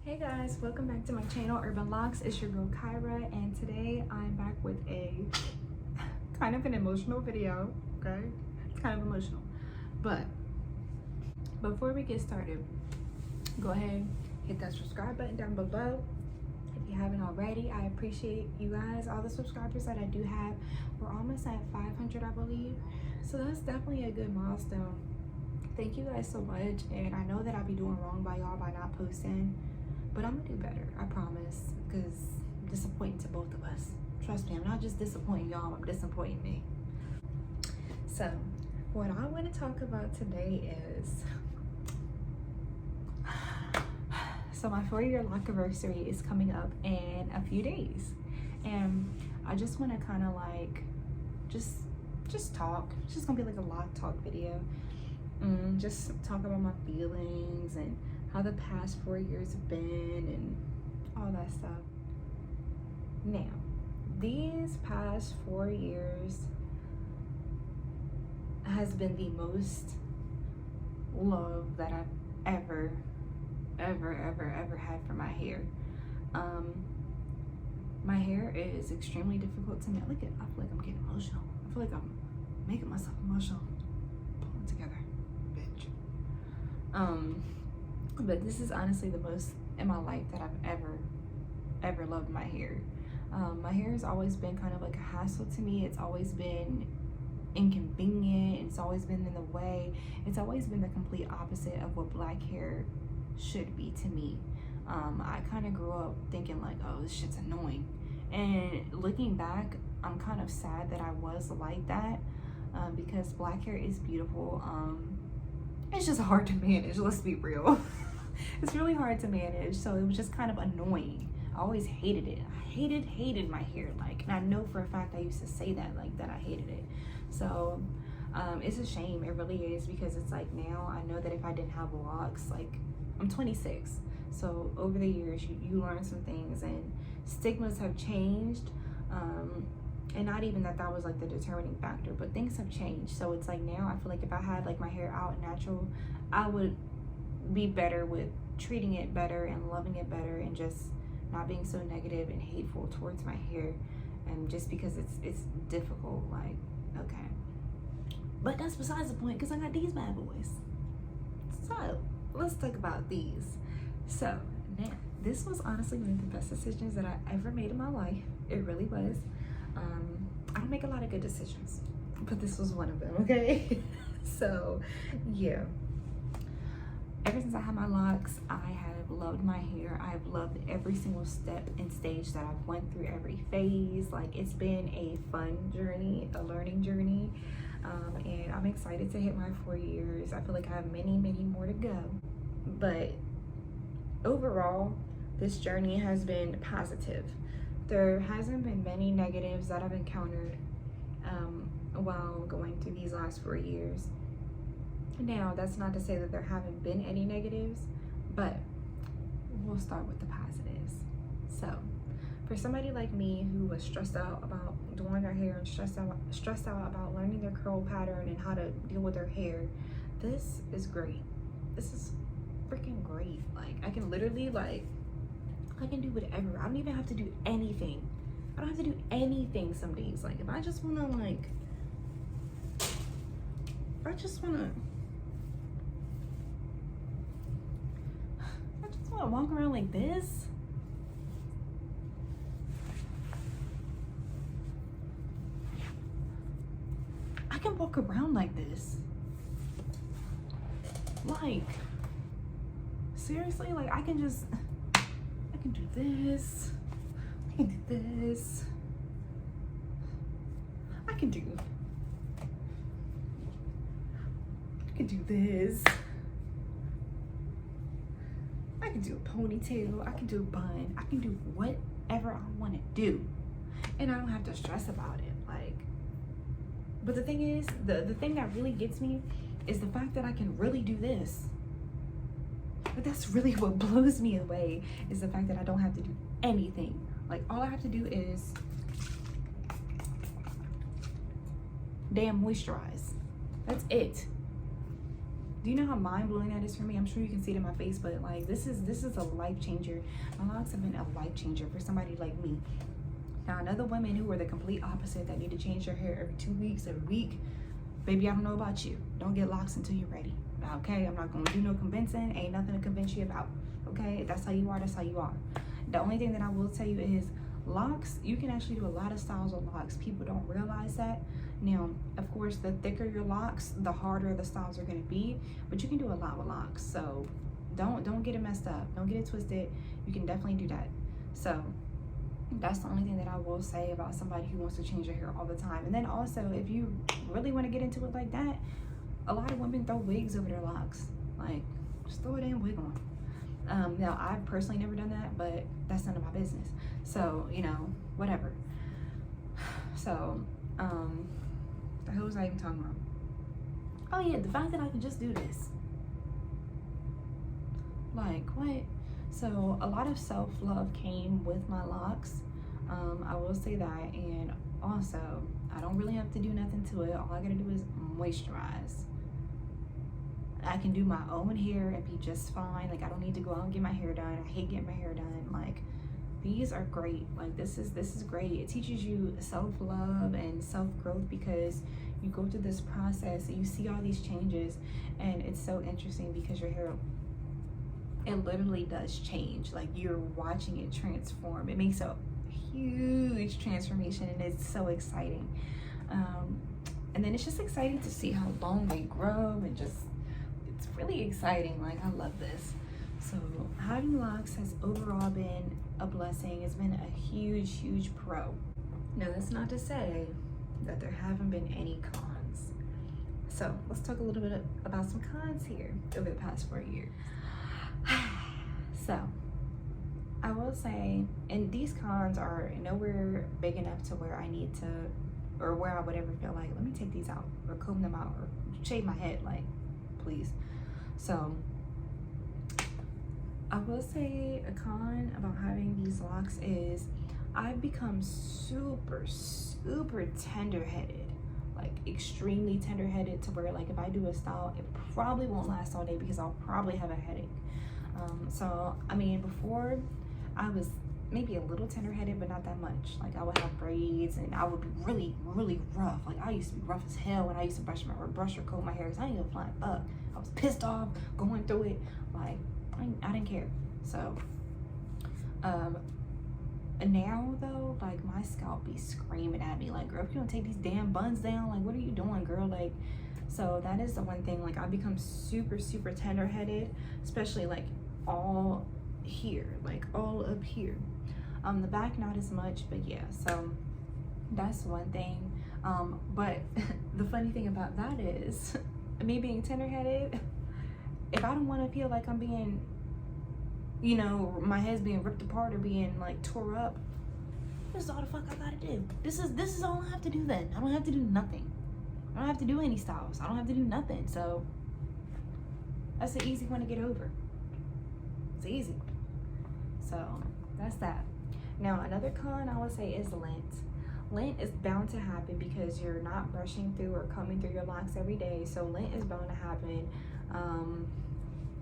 Hey guys, welcome back to my channel, Urban Locks. It's your girl Kyra, and today I'm back with a kind of an emotional video, okay? It's kind of emotional. But before we get started, go ahead, hit that subscribe button down below. If you haven't already, I appreciate you guys, all the subscribers that I do have. We're almost at 500, I believe. So that's definitely a good milestone. Thank you guys so much, and I know that I'll be doing wrong by y'all by not posting. But I'm gonna do better, I promise, because I'm disappointing to both of us. Trust me, I'm not just disappointing y'all, I'm disappointing me. So, what I want to talk about today is, so my 4-year Locaversary is coming up in a few days. And I just want to kind of like, just talk. It's just gonna be like a Loc'D talk video. Just talk about my feelings and how the past 4 years have been and all that stuff. Now, these past 4 years has been the most love that I've ever had for my hair. My hair is extremely difficult to make. Look at, I feel like I'm getting emotional. I feel like I'm making myself emotional. Pull it together, bitch. But this is honestly the most in my life that I've ever loved my hair. My hair has always been kind of like a hassle to me. It's always been inconvenient. It's always been in the way. It's always been the complete opposite of what black hair should be to me. I kind of grew up thinking like, oh, this shit's annoying. And looking back, I'm kind of sad that I was like that, because black hair is beautiful. It's just hard to manage, let's be real. It's really hard to manage, so it was just kind of annoying. I always hated it. I hated my hair, like, and I know for a fact I used to say that, like, that I hated it. So it's a shame, it really is, because it's like now I know that if I didn't have locks, like, I'm 26, so over the years you learn some things and stigmas have changed, and not even that was like the determining factor, but things have changed. So it's like now I feel like if I had like my hair out natural, I would be better with treating it better and loving it better and just not being so negative and hateful towards my hair, and just because it's difficult, like, okay. But that's besides the point, because I got these bad boys. So let's talk about these. So now, this was honestly one of the best decisions that I ever made in my life. It really was. I don't make a lot of good decisions, but this was one of them, okay? So yeah, ever since I had my locks, I have loved my hair. I've loved every single step and stage that I've went through, every phase. Like, it's been a fun journey, a learning journey, and I'm excited to hit my 4 years. I feel like I have many more to go, but overall this journey has been positive. There hasn't been many negatives that I've encountered while going through these last 4 years. Now, that's not to say that there haven't been any negatives, but we'll start with the positives. So, for somebody like me who was stressed out about doing their hair and stressed out about learning their curl pattern and how to deal with their hair, this is great. This is freaking great. Like, I can literally, like, I can do whatever. I don't even have to do anything. I don't have to do anything some days. Like, if I just want to, like, I just want to walk around like this. I can walk around like this. Like, seriously, like, I can do this. I can do this. I can do this. I can do a ponytail. I can do a bun. I can do whatever I want to do, and I don't have to stress about it. Like, but the thing is, the thing that really gets me is the fact that I can really do this. But that's really what blows me away, is the fact that I don't have to do anything. Like, all I have to do is damn moisturize. That's it. Do you know how mind-blowing that is for me? I'm sure you can see it in my face, but like this is a life changer. My locks have been a life changer for somebody like me. Now, another women who are the complete opposite, that need to change their hair every 2 weeks, every week, baby, I don't know about you. Don't get locks until you're ready. Okay, I'm not gonna do no convincing. Ain't nothing to convince you about. Okay, if that's how you are, that's how you are. The only thing that I will tell you is locks, you can actually do a lot of styles with locks. People don't realize that. Now, of course, the thicker your locks, the harder the styles are gonna be, but you can do a lot with locks. So don't get it messed up. Don't get it twisted. You can definitely do that. So that's the only thing that I will say about somebody who wants to change their hair all the time. And then also, if you really want to get into it like that, a lot of women throw wigs over their locks. Like, just throw a damn wig on. Now, I've personally never done that, but that's none of my business. So, you know, whatever. So, who was I even talking about? Oh yeah, the fact that I can just do this. Like, what? So a lot of self-love came with my locks. I will say that. And also, I don't really have to do nothing to it. All I gotta do is moisturize. I can do my own hair and be just fine. Like, I don't need to go out and get my hair done. I hate getting my hair done. Like, these are great. Like, this is great. It teaches you self-love and self-growth because you go through this process and you see all these changes, and it's so interesting because your hair, it literally does change. Like, you're watching it transform. It makes a huge transformation, and it's so exciting. And then it's just exciting to see how long they grow, and just, it's really exciting. Like, I love this. So having locks has overall been a blessing. It's been a huge pro. Now, that's not to say that there haven't been any cons. So let's talk a little bit about some cons here over the past 4 years. So I will say, and these cons are nowhere big enough to where I need to, or where I would ever feel like, let me take these out or comb them out or shave my head, like, please. So I will say a con about having these locks is I've become super tender-headed, like extremely tender-headed, to where like if I do a style, it probably won't last all day because I'll probably have a headache. So I mean, before I was maybe a little tender-headed, but not that much. Like, I would have braids and I would be really rough. Like, I used to be rough as hell when I used to brush or comb my hair because I didn't even fly up. I was pissed off going through it. Like, I didn't care. So and now though, like, my scalp be screaming at me like, girl, if you don't take these damn buns down, like, what are you doing, girl? Like, so that is the one thing. Like, I've become super tender-headed, especially like all here, like all up here. The back not as much, but yeah, so that's one thing. But the funny thing about that is me being tender-headed, if I don't want to feel like I'm being, you know, my head's being ripped apart or being like tore up, this is all the fuck I gotta do. This is all I have to do then. I don't have to do nothing. I don't have to do any styles. I don't have to do nothing. So that's an easy one to get over. It's easy. So that's that. Now, another con I would say is lint. Lint is bound to happen because you're not brushing through or combing through your locks every day. So lint is bound to happen.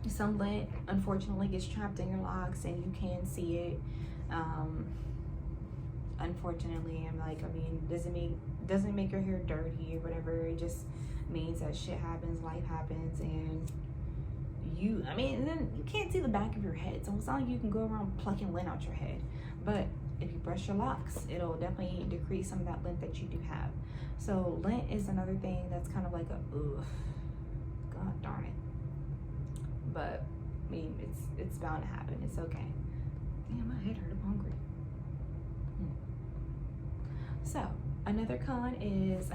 Some lint, unfortunately, gets trapped in your locks and you can see it. Unfortunately, doesn't make your hair dirty or whatever. It just means that shit happens, life happens, and then you can't see the back of your head, so it's not like you can go around plucking lint out your head. But if you brush your locks, it'll definitely decrease some of that lint that you do have. So lint is another thing that's kind of like a ugh, god darn it. But I mean, it's bound to happen. It's okay. Damn, my head hurt. I'm hungry. So another con is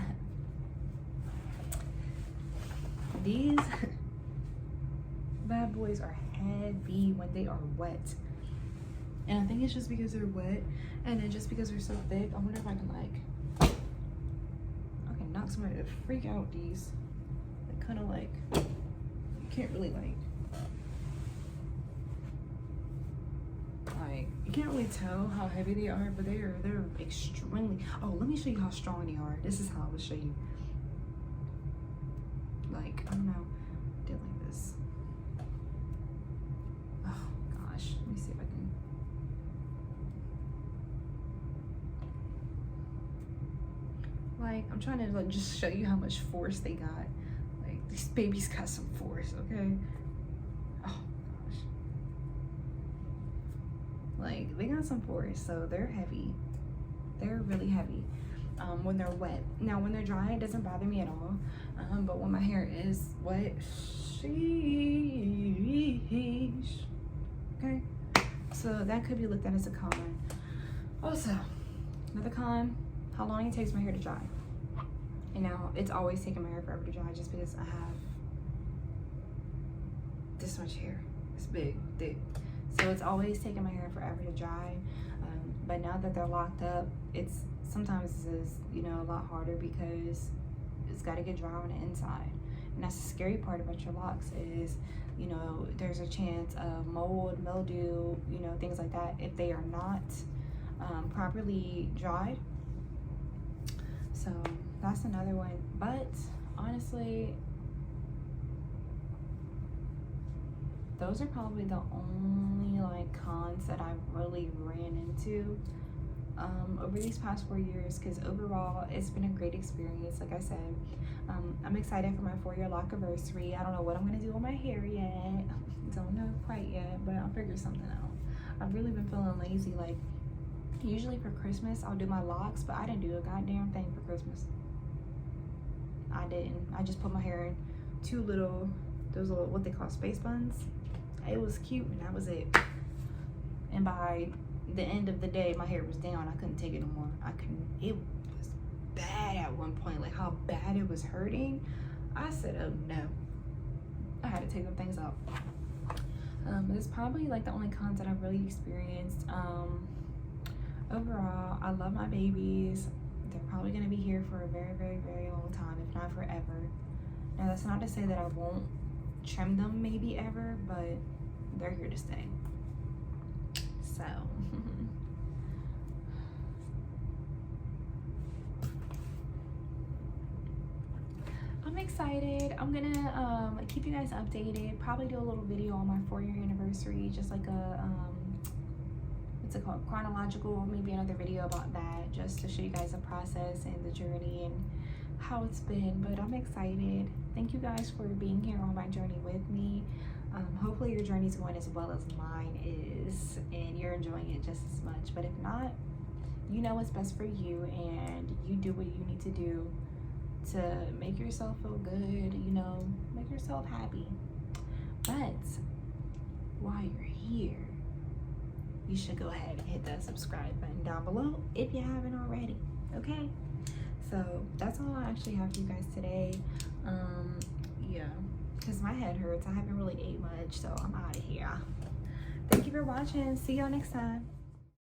these bad boys are heavy when they are wet. And I think it's just because they're wet, and then just because they're so thick, I wonder if I can knock somebody to freak out. These, they kind of like, you can't really you can't really tell how heavy they are, but they're extremely. Oh, let me show you how strong they are. This is how I would show you. Like, I don't know, did like like, I'm trying to like just show you how much force they got. Like, these babies got some force, okay? Oh gosh. Like, they got some force, so they're heavy. They're really heavy when they're wet. Now, when they're dry, it doesn't bother me at all. But when my hair is wet, sheesh. Okay? So that could be looked at as a con. Also, another con, how long it takes my hair to dry. You know, it's always taking my hair forever to dry just because I have this much hair. It's big, thick. So it's always taking my hair forever to dry. But now that they're locked up, it's sometimes is, you know, a lot harder because it's got to get dry on the inside. And that's the scary part about your locks is, you know, there's a chance of mold, mildew, you know, things like that if they are not properly dried. So that's another one. But honestly, those are probably the only like cons that I've really ran into over these past 4 years, because overall it's been a great experience. Like I said, I'm excited for my 4-year Locaversary. I don't know what I'm gonna do with my hair yet. Don't know quite yet, but I'll figure something out. I've really been feeling lazy. Like, usually for Christmas I'll do my locks, but I didn't do a goddamn thing for Christmas. I didn't. I just put my hair in those little what they call space buns. It was cute and that was it. And by the end of the day, my hair was down. I couldn't take it no more. It was bad at one point, like how bad it was hurting. I said, oh no. I had to take them things out. It's probably like the only cons that I've really experienced. Overall, I love my babies. They're probably gonna be here for a very, very, very long time, if not forever. Now, that's not to say that I won't trim them maybe ever, but they're here to stay. So I'm excited. I'm gonna keep you guys updated, probably do a little video on my 4-year anniversary, just like a what's it called, chronological, maybe another video about that, just to show you guys the process and the journey and how it's been. But I'm excited. Thank you guys for being here on my journey with me. Hopefully your journey's going as well as mine is and you're enjoying it just as much. But if not, you know what's best for you and you do what you need to do to make yourself feel good, you know, make yourself happy. But while you're here, you should go ahead and hit that subscribe button down below if you haven't already, okay? So that's all I actually have for you guys today. Yeah, because my head hurts. I haven't really ate much, so I'm out of here. Thank you for watching. See y'all next time.